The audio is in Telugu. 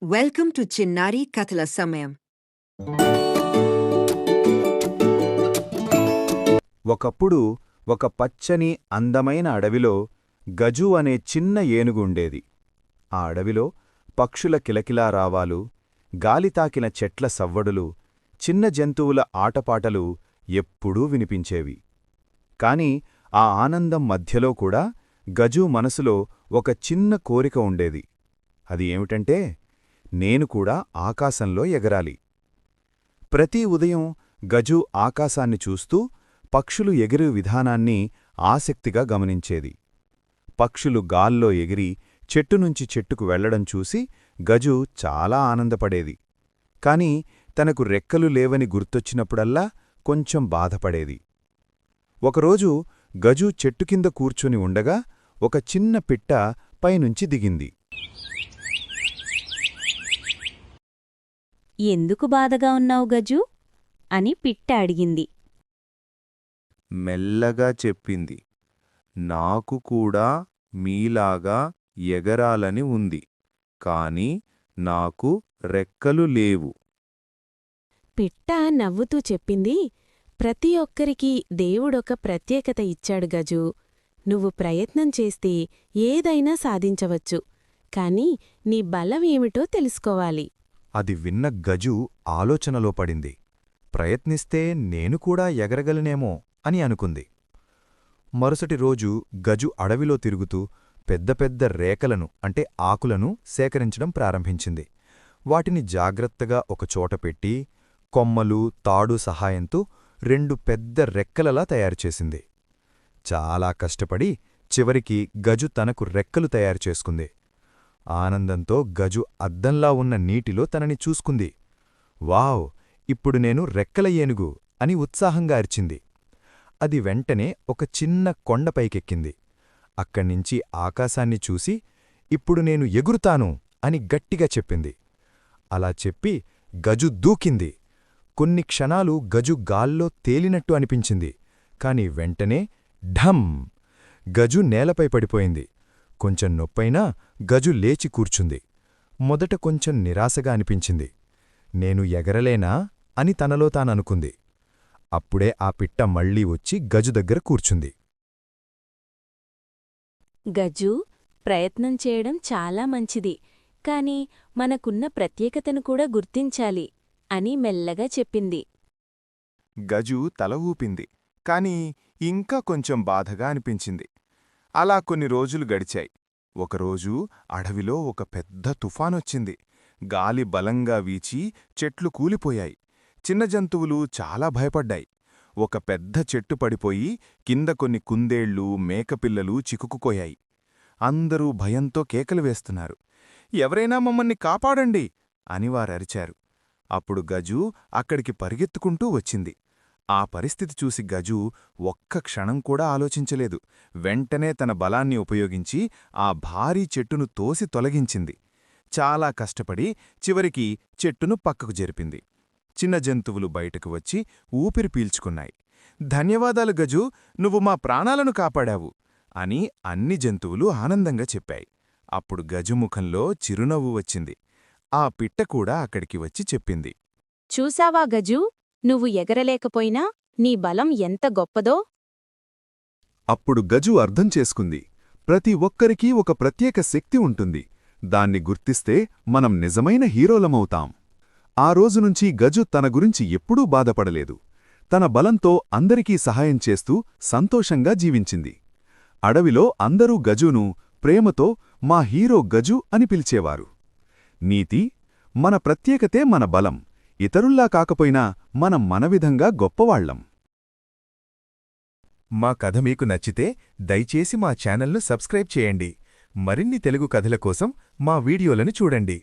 వెల్కమ్ టు చిన్నారి కథల సమయం. ఒకప్పుడు ఒక పచ్చని అందమైన అడవిలో గజు అనే చిన్న ఏనుగు ఉండేది. ఆ అడవిలో పక్షుల కిలకిలా రావాలు, గాలితాకిన చెట్ల సవ్వడులు, చిన్న జంతువుల ఆటపాటలు ఎప్పుడూ వినిపించేవి. కాని ఆ ఆనందం మధ్యలో కూడా గజు మనసులో ఒక చిన్న కోరిక ఉండేది. అది ఏమిటంటే, నేను కూడా ఆకాశంలో ఎగరాలి. ప్రతి ఉదయం గజు ఆకాశాన్ని చూస్తూ పక్షులు ఎగిరే విధానాన్ని ఆసక్తిగా గమనించేది. పక్షులు గాల్లో ఎగిరి చెట్టునుంచి చెట్టుకు వెళ్లడం చూసి గజు చాలా ఆనందపడేది. కాని తనకు రెక్కలు లేవని గుర్తొచ్చినప్పుడల్లా కొంచెం బాధపడేది. ఒకరోజు గజు చెట్టుకింద కూర్చొని ఉండగా ఒక చిన్న పిట్ట పైనుంచి దిగింది. ఎందుకు బాధగా ఉన్నావు గజూ? అని పిట్ట అడిగింది. మెల్లగా చెప్పింది. నాకు కూడా మీలాగా ఎగరాలని ఉంది, కాని నాకు రెక్కలు లేవు. పిట్ట నవ్వుతూ చెప్పింది, ప్రతి ఒక్కరికీ దేవుడొక ప్రత్యేకత ఇచ్చాడు గజూ. నువ్వు ప్రయత్నం చేస్తే ఏదైనా సాధించవచ్చు, కాని నీ బలం ఏమిటో తెలుసుకోవాలి. అది విన్న గజు ఆలోచనలో పడింది. ప్రయత్నిస్తే నేను కూడా ఎగరగలనేమో అని అనుకుంది. మరుసటి రోజు గజు అడవిలో తిరుగుతూ పెద్ద పెద్ద రేకలను అంటే ఆకులను సేకరించడం ప్రారంభించింది. వాటిని జాగ్రత్తగా ఒకచోట పెట్టి కొమ్మలు, తాడు సహాయంతో 2 పెద్ద రెక్కలలా తయారుచేసింది. చాలా కష్టపడి చివరికి గజు తనకు రెక్కలు తయారుచేసుకుంది. ఆనందంతో గజు అద్దంలా ఉన్న నీటిలో తనని చూసుకుంది. వావ్! ఇప్పుడు నేను రెక్కల ఏనుగు అని ఉత్సాహంగా అరిచింది. అది వెంటనే ఒక చిన్న కొండపైకెక్కింది. అక్కడ్నించి ఆకాశాన్ని చూసి, ఇప్పుడు నేను ఎగురుతాను అని గట్టిగా చెప్పింది. అలా చెప్పి గజు దూకింది. కొన్ని క్షణాలు గజు గాల్లో తేలినట్టు అనిపించింది. కాని వెంటనే ఢమ్! గజు నేలపై పడిపోయింది. కొంచెం నొప్పైనా గజు లేచి కూర్చుంది. మొదట కొంచెం నిరాశగా అనిపించింది. నేను ఎగరలేనా అని తనలో తాననుకుంది. అప్పుడే ఆ పిట్ట మళ్లీ వచ్చి గజు దగ్గర కూర్చుంది. గజూ, ప్రయత్నం చేయడం చాలా మంచిది, కాని మనకున్న ప్రత్యేకతను కూడా గుర్తించాలి అని మెల్లగా చెప్పింది. గజు తల ఊపింది, కాని ఇంకా కొంచెం బాధగా అనిపించింది. అలా కొన్ని రోజులు గడిచాయి. ఒకరోజు అడవిలో ఒక పెద్ద తుఫానొచ్చింది. గాలి బలంగా వీచి చెట్లు కూలిపోయాయి. చిన్న జంతువులు చాలా భయపడ్డాయి. ఒక పెద్ద చెట్టు పడిపోయి కింద కొన్ని కుందేళ్లు, మేకపిల్లలు చిక్కుకుపోయాయి. అందరూ భయంతో కేకలు వేస్తున్నారు. ఎవరైనా మమ్మల్ని కాపాడండి అని వారరిచారు. అప్పుడు గజు అక్కడికి పరిగెత్తుకుంటూ వచ్చింది. ఆ పరిస్థితి చూసి గజు ఒక్క క్షణం కూడా ఆలోచించలేదు. వెంటనే తన బలాన్ని ఉపయోగించి ఆ భారీ చెట్టును తోసి తొలగించింది. చాలా కష్టపడి చివరికి చెట్టును పక్కకు జరిపింది. చిన్న జంతువులు బయటకు వచ్చి ఊపిరి పీల్చుకున్నాయి. ధన్యవాదాలు గజు, నువ్వు మా ప్రాణాలను కాపాడావు అని అన్ని జంతువులు ఆనందంగా చెప్పాయి. అప్పుడు గజు ముఖంలో చిరునవ్వు వచ్చింది. ఆ పిట్ట కూడా అక్కడికి వచ్చి చెప్పింది, చూసావా గజూ, నువ్వు ఎగరలేకపోయినా నీ బలం ఎంత గొప్పదో. అప్పుడు గజు అర్థం చేసుకుంది, ప్రతి ఒక్కరికీ ఒక ప్రత్యేక శక్తి ఉంటుంది. దాన్ని గుర్తిస్తే మనం నిజమైన హీరోలమవుతాం. ఆ రోజునుంచి గజు తన గురించి ఎప్పుడూ బాధపడలేదు. తన బలంతో అందరికీ సహాయం చేస్తూ సంతోషంగా జీవించింది. అడవిలో అందరూ గజును ప్రేమతో మా హీరో గజు అని పిలిచేవారు. నీతి: మన ప్రత్యేకతే మన బలం. ఇతరుల్లా కాకపోయినా మనం మనవిధంగా గొప్పవాళ్లం. మా కథ మీకు నచ్చితే దయచేసి మా ఛానల్ను సబ్స్క్రైబ్ చేయండి. మరిన్ని తెలుగు కథల కోసం మా వీడియోలను చూడండి.